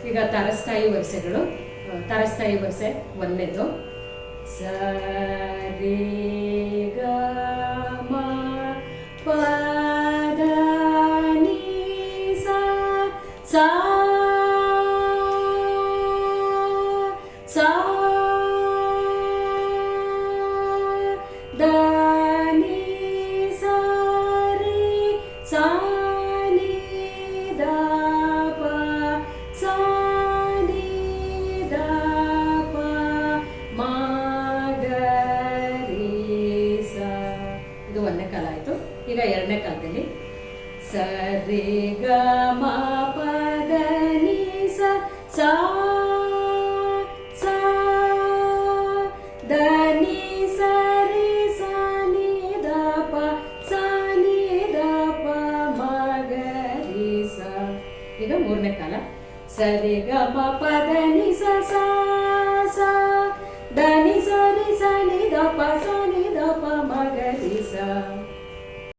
ಈಗ ತಾರಸ್ಥಾಯಿ ವರಸೆಗಳು. ತಾರಸ್ಥಾಯಿ ವರಸೆ ಒಂದನೇದು ಸ ರೇ ಗ ಮ ಪ ದ ನಿ ಸ ಸ ಸ ದ ನಿ ಸ ರಿ ಸ ನಿ ದ ಪ ಸ ನಿ ದ ಪ ಮ ಗ ರಿ ಸ. ಇದು ಒಂದನೇ ಕಾಲ ಆಯಿತು. ಈಗ ಎರಡನೇ ಕಾಲದಲ್ಲಿ ಸ ರೇ ಗ ಮ ಪ ದ ನಿ ಸ ಸ ಸ ದ ನಿ ಸ ರಿ ಸ ನಿ ದ ಪ ಸ ನಿ ದ ಪ ಮ ಗ ರಿ ಸ. ಈಗ ಮೂರನೇ ಕಾಲ ಸ ರೇ ಗ ಮ ಪ ದ ನಿ ಸ ಸ ಸ ದ ನಿ ಸ ರಿ ಸ ನಿ ದ ಪ ಸ